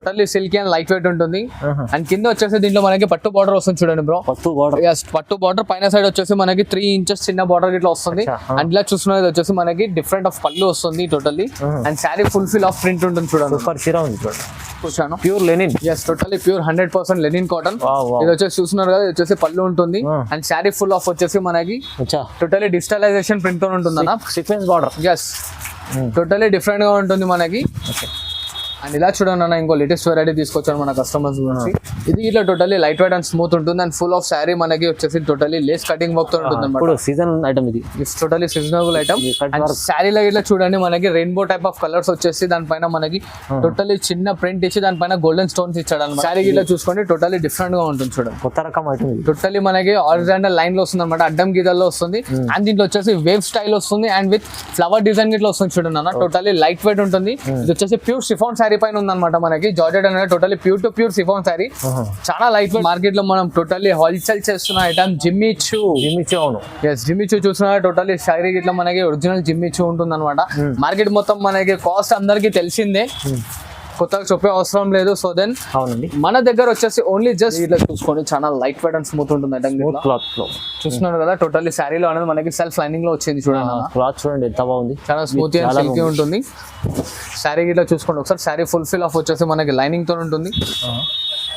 Totally silky and light weight ఉంటుంది. And కింద వచ్చేసి దీంట్లో మనకి పట్టు బార్డర్ వస్తుంది చూడండి బ్రో. పట్టు బార్డర్ పైన సైడ్ వచ్చేసి మనకి 3 inches చిన్న బార్డర్ ఇట్లా వస్తుంది. అండ్ ఇలా చూస్తున్నది వచ్చేసి మనకి డిఫరెంట్ ఆఫ్ పళ్ళు వస్తుంది totally. And sari fulfil of print ఉంటుంది చూడండి. చూసాను pure linen. Yes totally pure 100% linen cotton. ఇది వచ్చేసి చూస్తున్నారు కదా, ఇది వచ్చేసి పళ్ళు ఉంటుంది. అండ్ శారీ ఫుల్ ఆఫ్ వచ్చేసి మనకి టోటల్లీ డిజిటలైజేషన్ ప్రింట్ తో ఉంటుంది అన్న, sequence border. Yes totally different గా ఉంటుంది మనకి. అండ్ ఇలా చూడండి అన్న, ఇంకో లేటెస్ట్ వెరైటీ తీసుకొచ్చాను మన కస్టమర్స్ గురించి. ఇది ఇట్లా totally light weight and smooth ఉంటుంది. అండ్ ఫుల్ ఆఫ్ శారీ మనకి వచ్చేసి టోటల్లీ లేస్ కటింగ్ వర్క్ తో ఉంటుంది అన్నమాట. సీజన్ ఐటమ్ ఇది టోటల్లీ సీజనబుల్ ఐటమ్. శారీలో ఇట్లా చూడండి మనకి రెయిన్బో టైప్ ఆఫ్ కలర్స్ వచ్చేసి దానిపైన మనకి టోటల్లీ చిన్న ప్రింట్ ఇచ్చి దానిపైన గోల్డెన్ స్టోన్స్ ఇచ్చాడు అనమాట. శారీ ఇట్లా చూసుకోండి టోటల్లీ డిఫరెంట్ గా ఉంటుంది చూడండి. కొత్త రకం ఐటమ్. టోటల్లీ మనకి ఆరిజినల్ లైన్ లో వస్తుంది అనమాట, అడ్డం గీతల్లో వస్తుంది. అండ్ దీంట్లో వచ్చేసి వేవ్ స్టైల్ వస్తుంది అండ్ విత్ ఫ్లవర్ డిజైన్ ఇట్లా వస్తుంది చూడండి అన్న. టోటల్లీ లైట్ వెయిట్ ఉంటుంది. ఇది వచ్చేసి ప్యూర్ షిఫాన్ శారీ పైన ఉందన్నమాట మనకి. జార్జెట్ అనేది totally pure to pure chiffon sari. చాలా లైట్ వెయిట్. మార్కెట్ లో మనం టోటల్లీ హోల్సేల్ చేస్తున్న ఐటమ్ జిమ్మీ చూ. అవును ఎస్ జిమ్మీ చూ చూస్తున్నా టోటల్లీ శారీ ఇట్లా మనకి ఒరిజినల్ జిమ్మీ చూ ఉంటుంది అనమాట. మార్కెట్ మొత్తం మనకి కాస్ట్ అందరికి తెలిసిందే, కొత్తగా చెప్పే అవసరం లేదు. సో దెన్ అవునండి మన దగ్గర వచ్చేసి ఓన్లీ జస్ట్ ఇట్లా చూసుకోండి చాలా లైట్ వెయిట్ అండ్ స్మూత్ ఉంటుంది క్లాత్ లో. చూస్తున్నారు కదా టోటల్లీ శారీలో అనేది మనకి సెల్ఫ్ లైనింగ్ లో వచ్చింది చూడండి. క్లాత్ చూడండి ఎంత బాగుంది, చాలా స్మూత్ అండ్ సిల్కీ ఉంటుంది. శారీ ఇట్లా చూసుకోండి ఒకసారి. శారీ ఫుల్ఫిల్ ఆఫ్ వచ్చేసి మనకి లైనింగ్ తో ఉంటుంది.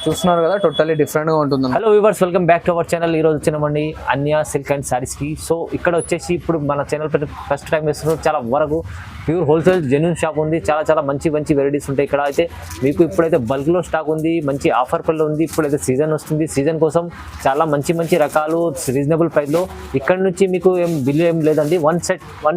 చూస్తున్నారు కదా టోటల్లీ డిఫరెంట్ గా ఉంటుంది. Hello viewers, welcome back to our channel. ఈ రోజు వచ్చినామండి అన్య సిల్క్ అండ్ సారీస్ కి. సో ఇక్కడ వచ్చేసి ఇప్పుడు మన ఛానల్ ఫస్ట్ టైం వేస్తున్నారు. చాలా వరకు ప్యూర్ హోల్సేల్ జెన్యూన్ షాప్ ఉంది. చాలా మంచి వెరైటీస్ ఉంటాయి ఇక్కడ. అయితే మీకు ఇప్పుడైతే బల్క్ లో స్టాక్ ఉంది, మంచి ఆఫర్ పళ్ళు ఉంది. ఇప్పుడైతే సీజన్ వస్తుంది, సీజన్ కోసం చాలా మంచి రకాలు రీజనబుల్ ప్రైస్ లో. ఇక్కడ నుంచి మీకు బిల్లు ఏం లేదండి, వన్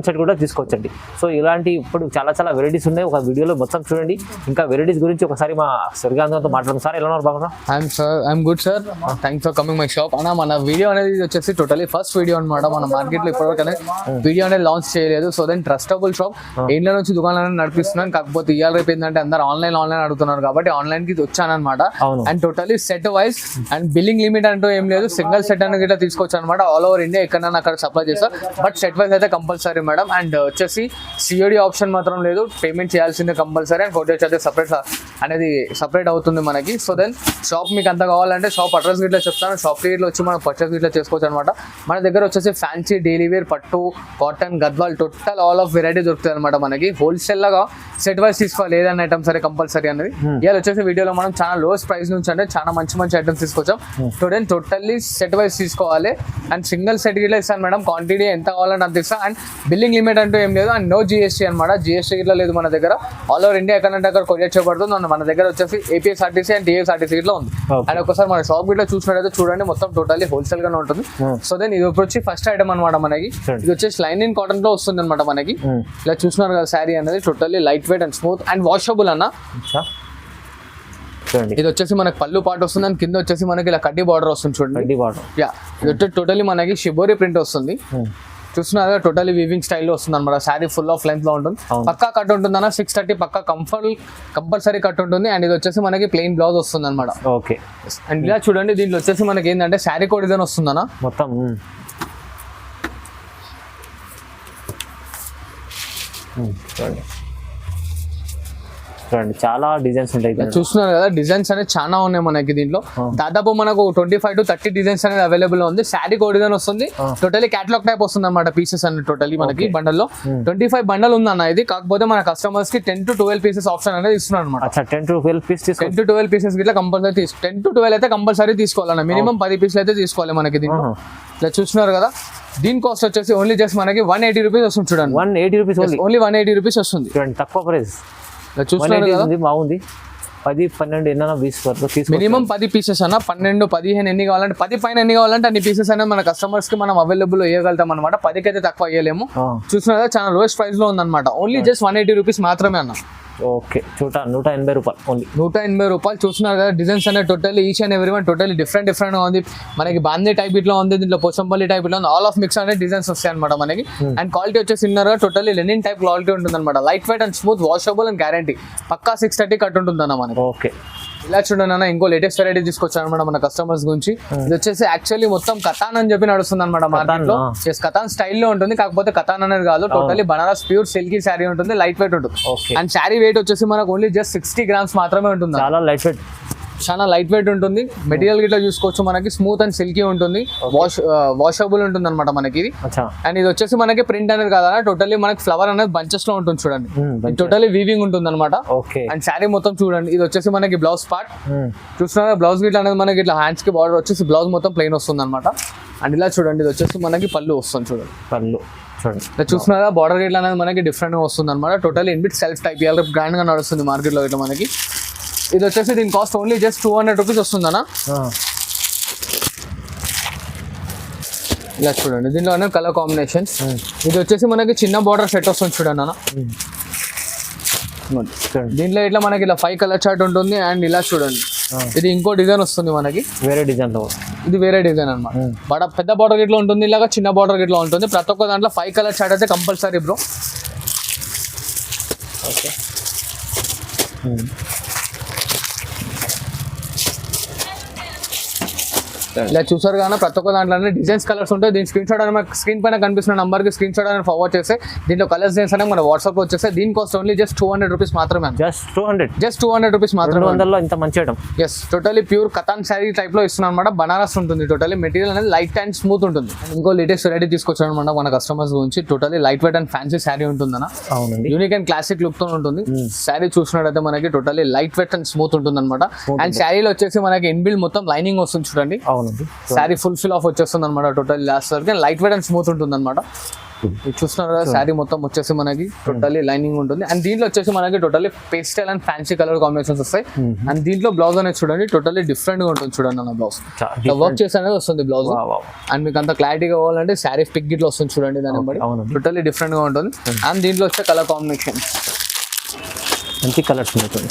సెట్ కూడా తీసుకోవచ్చండి. సో ఇలాంటి ఇప్పుడు చాలా వెరైటీస్ ఉన్నాయి. ఒక వీడియోలో మొత్తం చూడండి. ఇంకా వెరైటీస్ గురించి ఒకసారి మా సరిగాంతో మాట్లాడడం. సార్ ఎలా ఉన్నారు? I'm good sir. Thanks for coming my shop. అన్న మన వీడియో అనేది వచ్చేసి టోటలీ ఫస్ట్ వీడియో అనమాట. మన మార్కెట్ లో ఇప్పటివరకు అనేది వీడియో అనేది లాంచ్ చేయలేదు. సో దెన్ ట్రస్టబుల్ షాప్ ఇంట్లో నుంచి దుకాణాలను నడిపిస్తున్నాను. కాకపోతే ఇవాళ రేపు ఏంటంటే అందరు ఆన్లైన్ అడుగుతున్నారు కాబట్టి ఆన్లైన్ కి వచ్చాను అనమాట. And totally set wise and billing limit అంటూ ఏం లేదు. సింగిల్ సెట్ అనేది ఇట్లా తీసుకొచ్చాను అనమాట. ఆల్ ఓవర్ ఇండియా ఎక్కడైనా అక్కడ సప్లై చేస్తారు. బట్ సెట్ వైజ్ అయితే కంపల్సరీ మేడం. అండ్ వచ్చేసి సిఓడి ఆప్షన్ మాత్రం లేదు, పేమెంట్ చేయాల్సిందే compulsory. And courier charges separate అవుతుంది మనకి. సో దెన్ షాప్ మీకు అంత కావాలంటే షాప్ అడ్రస్ గిట్లా చెప్తాను. షాప్ కి వచ్చి మనం పర్చేస్ గిట్లా చేసుకోవచ్చు అనమాట. మన దగ్గర వచ్చేసి ఫ్యాన్సీ, డైలీ వేర్, పట్టు, cotton, Gadwal total all of variety దొరుకుతాయి అనమాట మనకి. హోల్సేల్ లాగా సెట్ వైజ్ తీసుకోవాలి ఏదైనా ఐటమ్ సరే కంపల్సరీ అనేది. ఇవాళ వచ్చేసి వీడియోలో మనం చాలా లోయెస్ట్ ప్రైస్ నుంచి అంటే చాలా మంచి ఐటమ్స్ తీసుకొచ్చాం. టోటల్లీ సెట్ వైజ్ తీసుకోవాలి. అండ్ సింగిల్ సెట్ గిట్లా ఇస్తాను మేడం. క్వాంటిటీ ఎంత కావాలంటే అంత ఇస్తాను. అండ్ బిల్లింగ్ లిమిట్ అంటూ ఏం లేదు. అండ్ నో జిఎస్టీ అనమాట. జిఎస్టీ గిట్లా లేదు మన దగ్గర. ఆల్ ఓవర్ ఇండియా ఎక్కడంటే అక్కడ కొరియర్ చేయబడుతుంది. మన దగ్గర వచ్చేసి ఏపీఎస్ఆర్టీసీ అండ్ టీఎస్ఆర్టీసీ గిట్లా ఉంది. అండ్ ఒకసారి మన షాప్ గిట్లా చూసినట్టయితే చూడండి మొత్తం టోటల్లీ హోల్సేల్ గానే ఉంటుంది. సో దెన్ ఇది వచ్చి ఫస్ట్ ఐటమ్ అనమాట మనకి. ఇది వచ్చేసి లైనిన్ కాటన్ లో వస్తుంది అనమాట మనకి. ఇలా చూస్తున్నారు కదా శారీ అనేది totally light weight and smooth and washable అన్న. ఇది వచ్చేసి మనకి పళ్ళు పాటు వస్తుంది. అండ్ కింద వచ్చేసి మనకి ఇలా కడ్డీ బార్డర్ వస్తుంది చూడండి. యా ఇది వచ్చి టోటల్లీ మనకి షిబోరి ప్రింట్ వస్తుంది. చూస్తున్నారు టోటలీ వీవింగ్ స్టైల్లో వస్తుంది అనమాట. శారీ ఫుల్ ఆఫ్ లెంత్ లో ఉంటుంది. పక్కా కట్ ఉంటుంది అన్న. 630 పక్కా కంపల్సరీ కట్ ఉంటుంది. అండ్ ఇది వచ్చేసి మనకి ప్లెయిన్ బ్లౌజ్ వస్తుంది అనమాట. ఓకే. అండ్ ఇలా చూడండి దీంట్లో వచ్చేసి మనకి ఏంటంటే శారీ కోడ్ డిజైన్ వస్తుంది అన్న మొత్తం. చూడండి చాలా డిజైన్స్ ఉంటాయి. చూస్తున్నారు కదా డిజైన్స్ అనేది చాలా ఉన్నాయి మనకి దీంట్లో. దాదాపు మనకు 25 to 30 డిజైన్స్ అనేది అవైలబుల్ ఉంది. శారీ కో డిజైన్ వస్తుంది. టోటలీ క్యాటలాగ్ టైప్ వస్తుంది అనమాట. పీసెస్ అన్ని టోటలీ మనకి బండల్లో 25 బండల్ ఉంది అన్న ఇది. కాకపోతే మన కస్టమర్స్ కి 10 to 12 పీసెస్ ఆప్షన్ అనేది ఇస్తున్నారు అనమాట. 10 to 12 పీసెస్ గిట్లా కంపల్సరీ 10 to 12 అయితే కంపల్సరీ తీసుకోవాలన్న. మినిమం 10 పీసులు అయితే తీసుకోవాలి మనకి దీంట్లో. ఇట్లా చూస్తున్నారు కదా దీని కాస్ట్ వచ్చేసి ఓన్లీ జస్ట్ మనకి 180 రూపీస్ వస్తుంది చూడండి. 180 రూపీస్ ఓన్లీ 180 రూపీస్ వస్తుంది. తక్కువ ప్రైస్ చూస్తున్నారు కదా. బాగుంది. 10, 12 ఎన్న 20 వరకు మినిమం 10 పీసెస్ అన్న. 12, 15 ఎన్ని కావాలంటే 10 పైన ఎన్ని కావాలంటే అన్ని పీసెస్ అనేది మన కస్టమర్స్ కి మనం అవైలబుల్ ఇవ్వగలుగుతాం అనమాట. 10కి అయితే తక్కువ ఇవ్వలేము. చూస్తున్నారు చాలా లోయెస్ట్ ప్రైస్ లో ఉందన్నమాట. ఓన్లీ జస్ట్ 180 రూపీస్ మాత్రమే అన్న. ఓకే 180 రూపాయలు ఓన్లీ 180 రూపాయలు. చూస్తున్నారు కదా డిజైన్స్ అనేది totally each and every one totally different గా ఉంది మనకి. బాందీ టైప్ ఇట్లా ఉంది, దీంట్లో పోచంపల్లి టైప్ ఇట్లా ఉంది. ఆల్ ఆఫ్ మిక్స్ అనేది డిజైన్స్ వస్తాయి అనమాట మనకి. అండ్ క్వాలిటీ వచ్చేసి ఇన్నర్ గా టోటల్లీ లెనిన్ టైప్ క్వాలిటీ ఉంటుంది అనమాట. Light weight and smooth washable and guarantee. పక్కా 630 కట్ ఉంటుంది అన్న మనకి. ఓకే ఇలా చూడండి అన్న ఇంకో లేటెస్ట్ వెరైటీ తీసుకొచ్చాను అనమాట మన కస్టమర్స్ గురించి. ఇది వచ్చేసి యాక్చువల్లీ మొత్తం కథాన్ అని చెప్పి నడుస్తుంది అనమాట మార్కెట్ లో. కథాన్ స్టైల్లో ఉంటుంది, కాకపోతే కథాన్ అనేది కాదు, totally Banaras pure silky sari ఉంటుంది, లైట్ వెయిట్ ఉంటుంది. అండ్ శారీ వెయిట్ వచ్చేసి మనకు ఓన్లీ జస్ట్ 60 grams మాత్రమే ఉంటుంది. చాలా లైట్ వెయిట్, చాలా లైట్ వెయిట్ ఉంటుంది. మెటీరియల్ గిట్లా చూసుకోవచ్చు, మనకి స్మూత్ అండ్ సిల్కీ ఉంటుంది, వాషబుల్ ఉంటుంది అనమాట మనకి ఇది. అండ్ ఇది వచ్చేసి మనకి ప్రింట్ అనేది కాదా, టోటల్లీ మనకి ఫ్లవర్ అనేది బంచెస్ లో ఉంటుంది చూడండి, టోటల్లీ వీవింగ్ ఉంటుంది అనమాట. అండ్ శారీ మొత్తం చూడండి, ఇది వచ్చేసి మనకి బ్లౌజ్ పార్ట్ చూస్తున్నా, బ్లౌజ్ గిట్లా అనేది మనకి ఇట్లా హ్యాండ్స్ కి బార్డర్ వచ్చేసి బ్లౌజ్ మొత్తం ప్లెయిన్ వస్తుంది అనమాట. అండ్ ఇలా చూడండి, ఇది వచ్చేసి మనకి పళ్ళు వస్తుంది చూడండి, పళ్ళు చూడండి చూస్తున్నారా, బార్డర్ గిట్లా అనేది మనకి డిఫరెంట్ గా వస్తుంది అనమాట. టోటల్లీ ఇన్బిట్ సెల్ఫ్ టైప్ గ్రాండ్ గా నడుస్తుంది మార్కెట్ లో ఇట్లా మనకి. ఇది వచ్చేసి దీని కాస్ట్ ఓన్లీ జస్ట్ 200 rupees వస్తుందన్నా. ఇలా చూడండి, దీనిలో కలర్ కాంబినేషన్స్. ఇది వచ్చేసి మనకి చిన్న బార్డర్ సెట్ వస్తుంది చూడండి అన్న. దీంట్లో ఇట్లా మనకి ఇలా 5 color చార్ట్ ఉంటుంది. అండ్ ఇలా చూడండి, ఇది ఇంకో డిజైన్ వస్తుంది మనకి, వేరే డిజైన్ లో, ఇది వేరే డిజైన్ అనమాట. పెద్ద బార్డర్ గిట్లా ఉంటుంది, ఇలాగా చిన్న బార్డర్ గిట్లా ఉంటుంది. ప్రతి ఒక్క దాంట్లో 5 color చార్ట్ అయితే కంపల్సరీ బ్రో. ఓకే, ఇలా చూసారు కానీ ప్రతి ఒక్క దాంట్లో డిజైన్స్ కలర్స్ ఉంటాయి. దీని స్క్రీన్ షాట్ అనేది స్క్రీన్ పైన కనిపిస్తున్న నంబర్ కి స్క్రీన్ షాట్ అనేది ఫార్వర్డ్ చేస్తే దీంట్లో కలర్స్ డిజైన్స్ అనేది మన వాట్సాప్ లో వచ్చేస్తే దీని కాస్ట్ ఓన్లీ జస్ట్ 200 rupees మాత్రమే. జస్ట్ 200 rupees మాత్రమే. 200 ఇంత మంచి item. Yes, totally pure Katan sari type లో ఇస్తున్నాం అనమాట. బనారస్ ఉంటుంది, టోటలీ మెటీరియల్ అనేది లైట్ అండ్ స్మూత్ ఉంటుంది. ఇంకో లేటెస్ట్ వెరైటీ తీసుకొచ్చాను అనమాట మన కస్టమర్స్ గురించి. Totally light weight and fancy sari ఉంటుందన్న. అవునండి, యూనిక్ అండ్ క్లాసిక్ లుక్ తో ఉంటుంది. శారీ చూసినట్టయితే మనకి totally light weight and smooth ఉంటుంది అనమాట. అండ్ శారీలో వచ్చేసి మనకి ఇన్బిల్డ్ మొత్తం లైనింగ్ వస్తుంది చూడండి. అవునండి, శారీ ఫుల్ ఫిల్ ఆఫ్ వచ్చేస్తుంది అనమాట. టోటల్ లాస్ట్ వరకు లైట్ వెయిట్ అండ్ స్మూత్ ఉంటుంది అనమాట. చూస్తున్నారు కదా, శారీ మొత్తం వచ్చేసి మనకి టోటల్లీ లైనింగ్ ఉంటుంది. అండ్ దీంట్లో వచ్చేసి మనకి totally pastel and fancy colour combinations వస్తాయి. అండ్ దీంట్లో బ్లౌజ్ అనేది చూడండి, టోటల్లీ డిఫరెంట్ గా ఉంటుంది చూడండి అన్న. బ్లౌజ్ వర్క్ చేసి అనేది వస్తుంది బ్లౌజ్. అండ్ మీకు అంత క్లారిటీ కావాలంటే శారీ పిక్ గిట్లో వస్తుంది చూడండి, దాన్ని బట్టి టోటల్లీ డిఫరెంట్ గా ఉంటుంది. అండ్ దీంట్లో వచ్చే కలర్ కాంబినేషన్ మంచి కలర్స్ ఉంటుంది,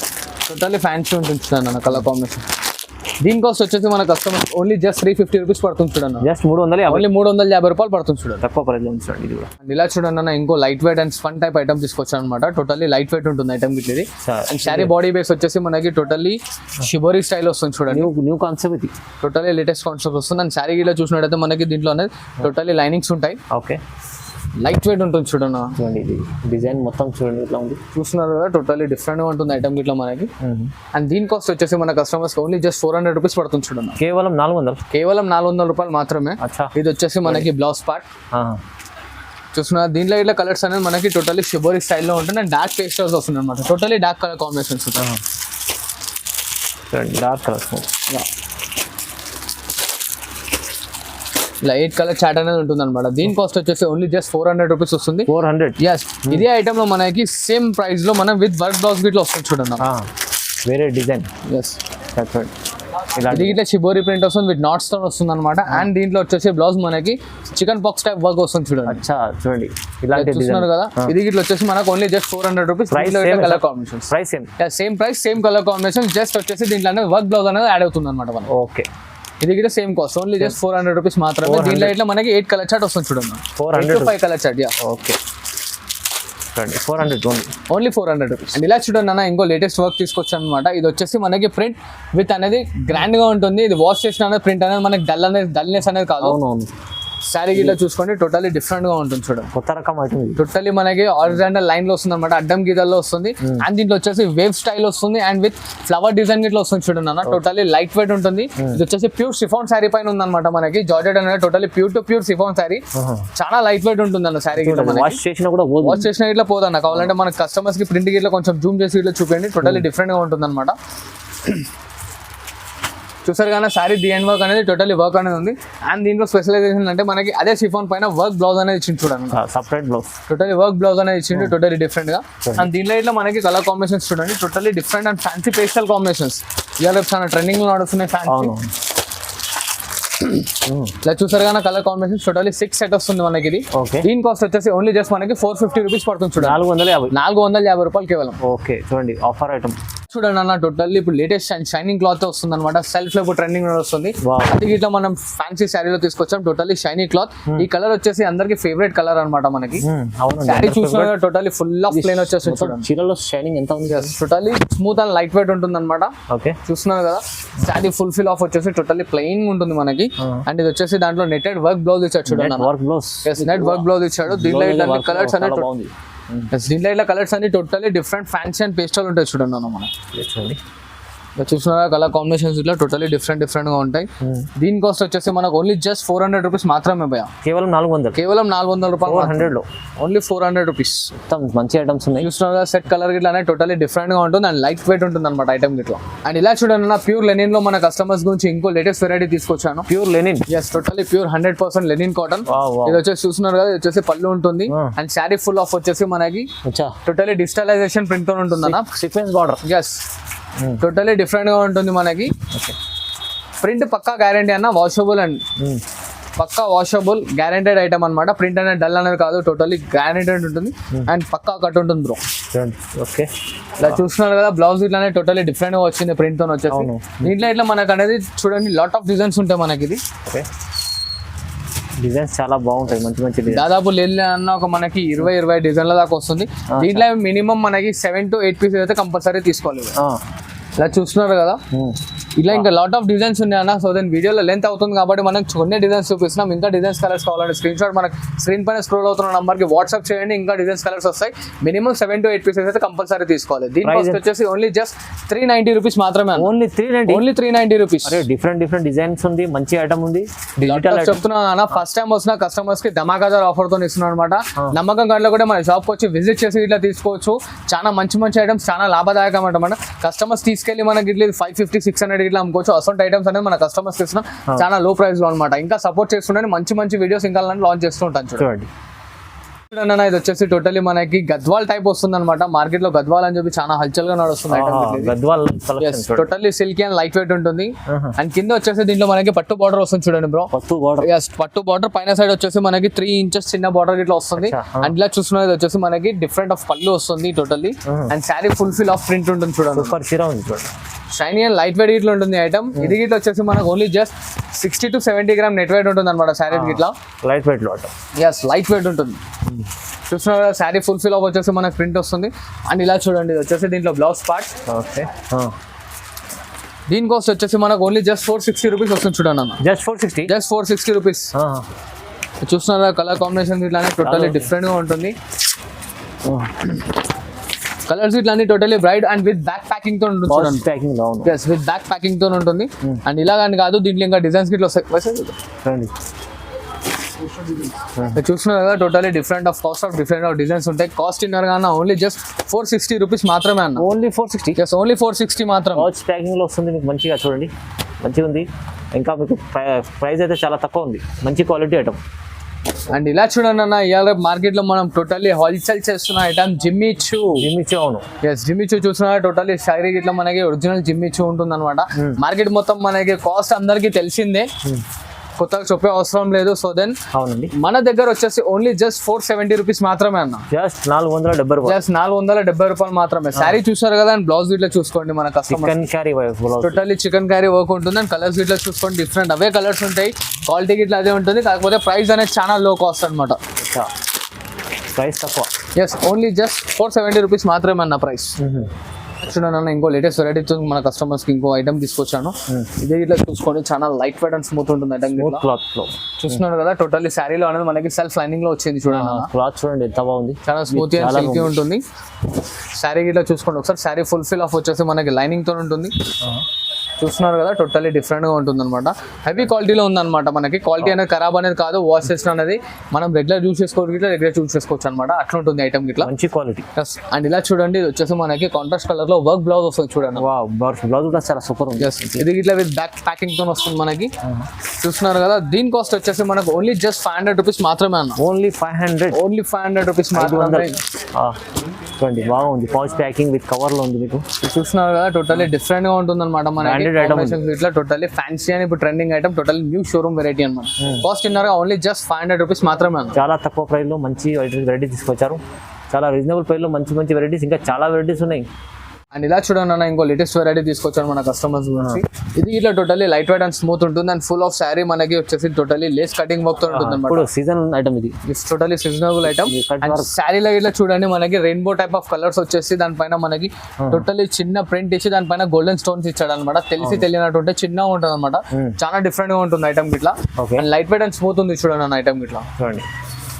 టోటల్లీ ఫ్యాన్సీ ఉంటుంది చూడండి అన్న కలర్ కాంబినేషన్. దీని కాస్ట్ వచ్చేసి మన కస్టమర్ ఓన్లీ జస్ట్ 350 rupees పడుతుంది చూడండి. జస్ట్ 350, ఓన్లీ 350 రూపాయలు పడుతుంది చూడండి, తక్కువ ప్రైస్ లో చూడండి. ఇది కూడా ఇలా చూడండి అన్న, ఇంకో light weight and fun type item తీసుకొచ్చాను అనమాట. టోటల్లీ లైట్ వెయిట్ ఉంటుంది ఐటమ్ ఇది. అండ్ శారీ బాడీ బేస్ వచ్చేసి మనకి టోటల్లీ షిబోరీ స్టైల్ వస్తుంది చూడండి. న్యూ కాన్సెప్ట్ ఇది, టోటల్లీ లేటెస్ట్ కాన్సెప్ట్ వస్తుంది. అండ్ శారీ గిట్లా చూసినట్టయితే మనకి దీంట్లో అనేది టోటల్లీ లైనింగ్స్ ఉంటాయి. ఓకే, లైట్ వెయిట్ ఉంటుంది చూడన్న. చూడండి, ఇది డిజైన్ మొత్తం చూడండి ఇట్లా ఉంది, చూస్తున్నారు కదా, టోటల్లీ డిఫరెంట్ గా ఉంటుంది ఐటమ్ ఇట్లా మనకి. అండ్ దీని కాస్ట్ వచ్చేసి మన కస్టమర్స్ ఓన్లీ జస్ట్ 400 rupees పడుతుంది చూడన్న. కేవలం 400, కేవలం 400 రూపాయలు మాత్రమే. ఇది వచ్చేసి మనకి బ్లౌజ్ పార్ట్ చూస్తున్నారు. దీంట్లో ఇట్లా కలర్స్ అనేది మనకి టోటల్లీ షిబోరీ స్టైల్లో ఉంటుంది. అండ్ డార్క్ పేస్టల్స్ వస్తుంది అనమాట, టోటల్లీ డార్క్ కలర్ కాంబినేషన్స్ ఉంటాయి. డార్క్ కలర్స్ ఇలా 8 color చార్ట్ అనేది ఉంటుంది అనమాట. దీని కాస్ట్ వచ్చేసి ఓన్లీ జస్ట్ 400 rupees వస్తుంది. 400, ఎస్. ఇదే ఐటమ్ లో మనకి సేమ్ ప్రైస్ లో మనం విత్ వర్క్ బ్లౌజ్ గిట్లా వస్తుంది చూడండి, వేరే డిజైన్. ఎస్, ఇది ఇట్లా షిబోరీ ప్రింట్ వస్తుంది, విత్ నాట్స్ తో వస్తుంది అనమాట. అండ్ దీంట్లో వచ్చేసి బ్లౌజ్ మనకి చికెన్ బాక్స్ టైప్ వర్క్ వస్తుంది చూడండి. అచ్చా, చూడండి ఇలాంటి చూస్తున్నారు కదా. ఇది ఇట్లా వచ్చేసి మనకు only just 400 rupees. Colour combination price same price, same colour combination. Just వచ్చేసి దీంట్లో అనేది వర్క్ బ్లౌజ్ అనేది యాడ్ అవుతుంది అనమాట మనకి. ఓకే, ఇది కూడా same cost, only just 400 rupees మాత్రమే. దీంట్లో ఇట్లా మనకి 8 color చార్ట్ వస్తుంది చూడండి. 400 5 color chart. Yeah, okay, 400 only 400 rupees. And ఇలా చూడండి అన్న, ఇంకో లేటెస్ట్ వర్క్ తీసుకొచ్చాను అనమాట. ఇది వచ్చేసి మనకి ప్రింట్ విత్ అనేది గ్రాండ్ గా ఉంటుంది. ఇది వాష్ చేసిన అనేది ప్రింట్ అనేది మనకి డల్నెస్ అనేది కాదు. అవునవును, శారీ గిట్లా చూసుకోండి, టోటల్లీ డిఫరెంట్ గా ఉంటుంది చూడండి. కొత్త రకం ఐటమ్ ఇది. టోటల్లీ మనకి ఆరిజినల్ లైన్ లో వస్తుంది అనమాట, అడ్డం గీతల్లో వస్తుంది. అండ్ దీంట్లో వచ్చేసి వేవ్ స్టైల్ వస్తుంది అండ్ విత్ ఫ్లవర్ డిజైన్ గిట్లా వస్తుంది చూడండి అన్న. టోటల్లీ లైట్ వెయిట్ ఉంటుంది. ఇది వచ్చేసి ప్యూర్ సిఫాన్ శారీ పైన ఉందన్నమాట మనకి. జార్జెట్ అనేది totally pure to pure chiffon sari. చాలా లైట్ వెయిట్ ఉంటుంది అన్న శారీ గిట్లా. వాష్ చేసినా కూడా వాష్ చేసినా ఇట్లా పోదన్న. కావాలంటే మన కస్టమర్స్ కి ప్రింట్ గిట్లా కొంచెం జూమ్ చేసి ఇట్లా చూపండి. టోటల్లీ డిఫరెంట్ గా ఉంటుంది అనమాట. చూసారు కానీ శారీ ది ఎండ్ వర్క్ అనేది టోటల్లీ వర్క్ అనేది ఉంది. అండ్ దీంట్లో స్పెషలైజేషన్ అంటే మనకి అదే సిఫాన్ పైన వర్క్ బ్లౌజ్ అనేది ఇచ్చింది చూడండి, separate blouse. Totally work blouse అనేది ఇచ్చింది, టోటల్లీ డిఫరెంట్ గా. అండ్ దీంట్లో ఇట్లా మనకి కలర్ కాంబినేషన్స్ చూడండి, totally different and fancy pastel combinations. ఇవాళ చాలా ట్రెండింగ్ లో నడుస్తున్నాయి ఫ్యాన్సీ. ఇలా చూసారు కానీ కలర్ కాంబినేషన్ టోటల్లీ 6 set వస్తుంది మనకి. ఇది దీని కాస్ట్ వచ్చేసి ఓన్లీ జస్ట్ మనకి 450 rupees పడుతుంది చూడండి. 450 450 రూపాయలు కేవలం. ఓకే, చూడండి ఆఫర్ ఐటమ్. చూడండి అన్న టోటల్లీ ఇప్పుడు లేటెస్ట్ షైనింగ్ క్లాత్ వస్తుంది అనమాట. సెల్ఫ్ లో ఇప్పుడు ట్రెండింగ్ వస్తుంది. Wow. అది ఇట్లా మనం ఫ్యాన్సీ శారీలో తీసుకొచ్చాం. Totally shiny cloth. ఈ కలర్ వచ్చేసి అందరికి ఫేవరెట్ కలర్ అనమాట మనకి. శారీ చూసిన టోటల్లీ ఫుల్ ఆఫ్ ప్లేన్ వచ్చేసి చూడండి. చీరలో షైనింగ్ ఎంత ఉంది? Totally smooth and light weight ఉంటుంది అనమాట. ఓకే, చూస్తున్నారు కదా శారీ ఫుల్ ఫిల్ ఆఫ్ వచ్చేసి టోటల్లీ ప్లెయిన్ ఉంటుంది మనకి. అండ్ ఇది వచ్చేసి దాంట్లో నెటెడ్ వర్క్ బ్లౌజ్ ఇచ్చాడు చూడండి. Work blouse, net work blouse ఇచ్చాడు. దీంట్లో ఇట్లా కలర్స్ అనే బాగుంది. దీంట్లో ఇట్లా కలర్స్ అన్ని totally different fancy and pastel ఉంటాయి చూడండి అన్న మనం. చూడండి చూస్తున్నారా కలర్ కాంబినేషన్స్ ఇట్లా టోటల్లీ డిఫరెంట్ గా ఉంటాయి. దీని కాస్ట్ వచ్చేసి మనకు ఓన్లీ జస్ట్ 400 రూపీస్ మాత్రమే భయ. కేవలం 400, కేవలం 400 రూపాయలు. 400 లో ఓన్లీ 400 రూపీస్. మొత్తం మంచి ఐటమ్స్ ఉన్నాయి. చూస్తున్నారా సెట్ కలర్ గిట్లా అనేది టోటల్లీ డిఫరెంట్ గా ఉంటుంది అండ్ లైట్ వెయిట్ ఉంటుంది అనమాట ఐటమ్ గిట్లా. అండ్ ఇలా చూడండి నా ప్యూర్ లెనిన్ లో మన కస్టమర్స్ గురించి ఇంకో లేటెస్ట్ వెరైటీ తీసుకొచ్చాను. Pure linen, yes totally pure 100% linen cotton. ఇది వచ్చేసి చూస్తున్నారు కదా, ఇది వచ్చేసి పళ్ళు ఉంటుంది అండ్ శారీ ఫుల్ ఆఫ్ వచ్చేసి మనకి టోటల్లీ డిజిటలైజేషన్ ప్రింట్ తో ఉంటుంది అన్న. Sequence border. Yes totally different గా ఉంటుంది మనకి. ప్రింట్ పక్కా గ్యారంటీ అన్న, వాషబుల్ అండ్ పక్కా వాషబుల్ గ్యారంటెడ్ ఐటమ్ అనమాట. ప్రింట్ అనేది డల్ అనేది కాదు, టోటల్లీ గ్యారంటెడ్ ఉంటుంది అండ్ పక్కా కట్ ఉంటుంది బ్రో. ఓకే, ఇలా చూస్తున్నారు కదా బ్లౌజ్ ఇట్లానే టోటల్లీ డిఫరెంట్ గా వచ్చింది ప్రింట్ తో వచ్చేసి. దీంట్లో ఇట్లా మనకు అనేది చూడండి లాట్ ఆఫ్ డిజైన్స్ ఉంటాయి మనకి. ఇది ఓకే, డిజైన్స్ చాలా బాగుంటాయి, మంచి మంచి డిజైన్. దాదాపు లేని అన్న ఒక మనకి 20 డిజైన్ల దాకా వస్తుంది. దీంట్లో మినిమం మనకి 7 to 8 పీసెస్ అయితే కంపల్సరీ తీసుకోవాలి. ఇలా చూస్తున్నారు కదా, ఇలా ఇంకా లాట్ ఆఫ్ డిజైన్స్ ఉన్నాయి అన్న. సో దెన్ వీడియోలో లెంత్ అవుతుంది కాబట్టి మనం కొన్ని డిజైన్స్ చూపిస్తున్నాం. ఇంకా డిజైన్స్ కలర్స్ కావాలంటే స్క్రీన్ షాట్ మనకి స్క్రీన్ పైన స్క్రోల్ అవుతున్న నంబర్కి వాట్సాప్ చేయండి. ఇంకా డిజైన్స్ కలర్స్ వస్తాయి. మినిమం 7 to 8 పీసెస్ అయితే కంపల్సరీ తీసుకోవాలి. దీని కాస్ట్ వచ్చేసి ఓన్లీ జస్ట్ 390 రూపీస్ మాత్రమే. Only 390 rupees. డిఫరెంట్ డిజైన్స్ ఉంది, మంచి ఐటమ్ ఉంది. డిజిటల్ చెప్తున్నా అన్న, ఫస్ట్ టైం వస్తున్న కస్టమర్స్ కి ధమాకాదార్ ఆఫర్ తో ఇస్తున్నాం అనమాట. నమ్మకం కార్డులో కూడా మన షాప్ వచ్చి విజిట్ చేసి ఇట్లా తీసుకోవచ్చు. చాలా మంచి ఐటమ్స్, చాలా లాభదాయకం అనమాట. కస్టమర్స్ తీసుకెళ్లి మనకి ఇట్లా 550, 600 ఇట్లా అమ్ముకోవచ్చు. అసలు ఐటమ్స్ అనేది మన కస్టమర్స్ ఇస్తున్నాం చాలా లో ప్రైస్ లో అనమాట. ఇంకా సపోర్ట్ చేస్తుంటే మంచి వీడియోస్ ఇంకా లాంచ్ చేస్తూ ఉంటాను చూడండి. చూడండి ఇది వచ్చేసి టోటలీ మనకి గద్వాల్ టైప్ వస్తుంది అనమాట. మార్కెట్ లో గద్వాల్ అని చెప్పి చాలా హల్చల్ గా నడుస్తుంది item. Totally silky and light weight ఉంటుంది. అండ్ కింద వచ్చేసి దీంట్లో మనకి పట్టు బార్డర్ వస్తుంది చూడండి బ్రో. పట్టు బార్డర్ పైన సైడ్ వచ్చేసి మనకి 3 inches చిన్న బార్డర్ ఇట్లా వస్తుంది. అండ్ ఇలా చూస్తున్నది వచ్చేసి మనకి డిఫరెంట్ ఆఫ్ పళ్ళు వస్తుంది totally. And sari full fill of print ఉంటుంది చూడండి. షైనీ అండ్ లైట్ వెయిట్ ఇట్లా ఉంటుంది ఐటమ్. ఇది గిట్లా వచ్చేసి మనకు only just 60 to 70 gram net weight ఉంటుంది అనమాట. శారీ గిట్లా లైట్ వెయిట్ లో లైట్ వెయిట్ ఉంటుంది. చూస్తున్నారు కదా, శారీ ఫుల్ ఫిల్ ఆఫ్ వచ్చేసి మనకు ప్రింట్ వస్తుంది. అండ్ ఇలా చూడండి ఇది వచ్చేసి దీంట్లో బ్లౌజ్ పార్ట్. ఓకే, దీని కాస్ట్ వచ్చేసి మనకు ఓన్లీ జస్ట్ 460 రూపీస్ వస్తుంది చూడండి అన్న. Just 460 rupees. చూస్తున్నారా కలర్ కాంబినేషన్ ఇట్లానే టోటల్లీ డిఫరెంట్ గా ఉంటుంది. కలర్స్ ఇట్లా totally bright and with back packing తో ఉంటుంది చూడండి. విత్ బ్యాక్ ప్యాకింగ్ తో ఉంటుంది. అండ్ ఇలా కానీ కాదు, దీంట్లో ఇంకా డిజైన్స్ గిట్లా వస్తాయి. చూస్తున్నారు కదా, టోటల్లీ డిఫరెంట్ ఆఫ్ డిజైన్స్ ఉంటాయి. కాస్ట్ ఇన్నర్ గానా ఓన్లీ జస్ట్ 460 రూపీస్ మాత్రమే అన్న. ఓన్లీ 460. ఓన్లీ 460 మాత్రం. వాచ్ ప్యాకింగ్ లో వస్తుంది మీకు మంచిగా చూడండి, మంచిగా ఉంది. ఇంకా మీకు ప్రైస్ అయితే చాలా తక్కువ ఉంది, మంచి క్వాలిటీ ఐటమ్. అండ్ ఇలా చూడండి అన్న, ఇవాళ మార్కెట్ లో మనం టోటల్లీ హోల్సేల్ చేస్తున్న ఐటమ్ జిమ్మీ చూ. అవును, జిమ్మీ చూ చూస్తున్నా టోటల్లీ శారీ ఇట్లా మనకి ఒరిజినల్ జిమ్మీ చూ ఉంటుంది అనమాట. మార్కెట్ మొత్తం మనకి కాస్ట్ అందరికి తెలిసిందే, కొత్తగా చెప్పే అవసరం లేదు. సో దెన్ అవునండి, మన దగ్గర వచ్చేసి ఓన్లీ జస్ట్ 470 రూపీస్ మాత్రమే అన్న. జస్ట్ 470 రూపాయలు. జస్ట్ 470 రూపాయలు మాత్రమే. శారీ చూసారు కదా, అండ్ బ్లౌజ్ ఇట్లా చూసుకోండి. మన customer totally chicken carry work ఉంటుంది. అండ్ కలర్స్ ఇట్లా చూసుకోండి, డిఫరెంట్ అవే కలర్స్ ఉంటాయి. క్వాలిటీ ఇట్లా అదే ఉంటుంది, కాకపోతే ప్రైస్ అనేది చాలా లో కాస్ట్ అనమాట. ప్రైస్ తక్కువ. ఎస్, ఓన్లీ జస్ట్ 470 రూపీస్ మాత్రమే అన్న ప్రైస్. చూడండి ఇంకో లేటెస్ట్ వెరైటీ మన కస్టమర్స్ కి ఇంకో ఐటమ్ తీసుకొచ్చాను. ఇదే ఇట్లా చూసుకోండి, చాలా లైట్ వెయిట్ అండ్ స్మూత్ ఉంటుంది ఐటమ్. చూస్తున్నారు కదా, టోటల్లీ శారీలో అనేది మనకి సెల్ఫ్ లైనింగ్ లో వచ్చింది చూడండి. క్లాత్ చూడండి ఎంత బాగుంది, చాలా స్మూత్ అండ్ సిల్కీ ఉంటుంది. శారీ ఇట్లా చూసుకోండి ఒకసారి. శారీ ఫుల్ ఫిల్ ఆఫ్ వచ్చేసి మనకి లైనింగ్ తో ఉంటుంది. చూస్తున్నారు కదా, టోటల్లీ డిఫరెంట్ గా ఉంటుంది అనమాట. హెవీ క్వాలిటీలో ఉందన్నమాట. మనకి క్వాలిటీ అనేది ఖరాబ్ అనేది కాదు, వాష్ చేసిన అనేది మనం రెగ్యులర్ యూస్ చేసుకోవచ్చు అనమాట. అట్లా ఉంటుంది ఐటమ్ గిట్లా, మంచి క్వాలిటీ. అండ్ ఇలా చూడండి, ఇది వచ్చేసి మనకి కాంట్రాస్ట్ కలర్ లో వర్క్ బ్లౌజ్ వస్తుంది చూడండి. బ్లౌజ్ కూడా చాలా సూపర్ ఉంది. ఇది ఇట్లా విత్ బ్యాక్ ప్యాకింగ్ తో వస్తుంది మనకి. చూస్తున్నారు కదా, దీని కాస్ట్ వచ్చేసి మనకు ఓన్లీ జస్ట్ 500 రూపీస్ మాత్రమే అన్న. ఓన్లీ 500 రూపీస్ మాత్రమే. బాగుంది, పౌచ్ ప్యాకింగ్ విత్ కవర్ లో ఉంది. మీకు చూస్తున్నారు కదా, టోటల్లీ డిఫరెంట్ గా ఉంటుంది అనమాట. మన ఇట్లా టోటల్లీ ఫ్యాన్సీ అని ఇప్పుడు trending item, totally new showroom variety అనమాట. కాస్ట్ ఇన్నర్ ఓన్లీ జస్ట్ 500 రూపీస్ మాత్రమే. చాలా తక్కువ ప్రైస్ లో మంచి వెరైటీ తీసుకొచ్చారు. చాలా రీజనబుల్ ప్రైస్ లో మంచి వెరైటీస్, ఇంకా చాలా వెరైటీస్ ఉన్నాయి. అండ్ ఇలా చూడండి అన్న ఇంకో లేటెస్ట్ వెరైటీ తీసుకొచ్చాను మన కస్టమర్స్ గురించి. ఇది ఇట్లా totally light weight and smooth ఉంటుంది అండ్ ఫుల్ ఆఫ్ శారీ మనకి వచ్చేసి టోటలీ లేస్ కటింగ్ వర్క్ తో ఉంటుంది ఇప్పుడు సీజన్ ఐటమ్ ఇది. It's totally seasonable item. And శారీలో ఇట్లా చూడండి మనకి రెయిన్బో టైప్ ఆఫ్ కలర్స్ వచ్చేసి దానిపైన మనకి టోటలీ చిన్న ప్రింట్ ఇచ్చి దానిపైన గోల్డెన్ స్టోన్స్ ఇచ్చాడు అనమాట. తెలియనట్టు ఉంటే చిన్నగా ఉంటుంది అనమాట. చాలా డిఫరెంట్ గా ఉంటుంది ఐటమ్ ఇట్లా. And light weight and smooth ఉంది చూడండి అన్న ఐటమ్ ఇట్లా. చూడండి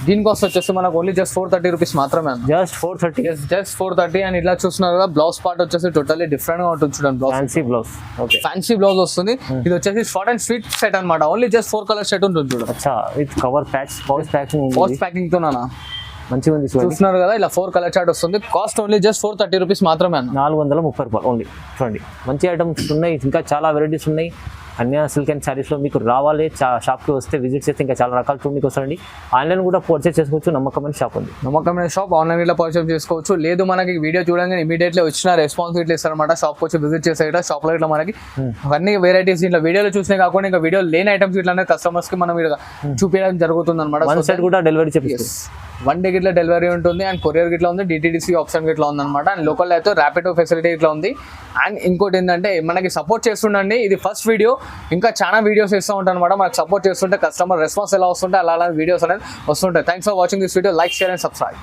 దీని కాస్ట్ వచ్చేసి మనకు ఓన్లీ జస్ట్ 430 రూపీస్ మాత్రమే. జస్ట్ 430. జస్ట్ 430. అండ్ ఇట్లా చూస్తున్నారు కదా బ్లౌజ్ పార్ట్ వచ్చేసి టోటలీ డిఫరెంట్ గా ఉంటుంది చూడండి. Blouse fancy blouse. Okay fancy blouse వస్తుంది. ఇది వచ్చేసి షార్ట్ అండ్ స్వీట్ సెట్ అనమాట. ఓన్లీ జస్ట్ 4 కలర్ సెట్ ఉంటుంది చూడండి. అచ్చా with cover patch pouch packing. Pouch packing తో నానా మంచిగా ఉంది. చూస్తున్నారు కదా ఇలా 4 కలర్ చార్ట్ వస్తుంది. కాస్ట్ ఓన్లీ జస్ట్ 430 రూపీస్ మాత్రమే అన్న. 430 రూపాయలు ఓన్లీ. చూడండి మంచి ఐటమ్స్ ఉన్నాయి, ఇంకా చాలా వెరైటీస్ ఉన్నాయి. అన్య సిల్క్ అండ్ శారీస్లో మీకు రావాలి, షాప్కి వస్తే విజిట్ చేస్తే ఇంకా చాలా రకాలు చూడడానికి వస్తారండి. ఆన్లైన్ కూడా పర్చేస్ చేసుకోవచ్చు. నమ్మకమైన షాప్ ఉంది. నమ్మకమైన షాప్. ఆన్లైన్ ఇట్లా పర్చేస్ చేసుకోవచ్చు. లేదు మనకి వీడియో చూడగానే ఇమీడియట్లీ వచ్చిన రెస్పాన్స్ ఇట్లా ఇస్తారనమాట. షాప్కి వచ్చి విజిట్ చేసే షాప్లో ఇట్లా మనకి అన్ని వెరైటీస్ ఇట్లా వీడియోలో చూసినా కాకుండా ఇంకా వీడియో లేని ఐటమ్స్ ఇట్లా కస్టమర్స్ కి మనం చూపించడం జరుగుతుంది అనమాట. వన్ సైడ్ కూడా డెలివరీ చెప్పేసి 1 డే గిట్లా డెలివరీ ఉంటుంది. అండ్ కొరియర్ గిట్లా ఉంది, డిటిడిసి ఆప్షన్ గిట్లా ఉంది అనమాట. అండ్ లోకల్ అయితే ర్యాపిడో ఫెసిలిటీ ఇట్లా ఉంది. అండ్ ఇంకోటి ఏంటంటే మనకి సపోర్ట్ చేస్తుండండి. ఇది ఫస్ట్ వీడియో, ఇంకా చాలా వీడియోస్ ఇస్తూ ఉంటాను అనమాట. మనకు సపోర్ట్ చేస్తుంటే కస్టమర్ రెస్పాన్స్ ఎలా వస్తుంటే అలా వీడియోస్ అనేది వస్తుంటాయి. Thanks for watching this video. Like, share and subscribe.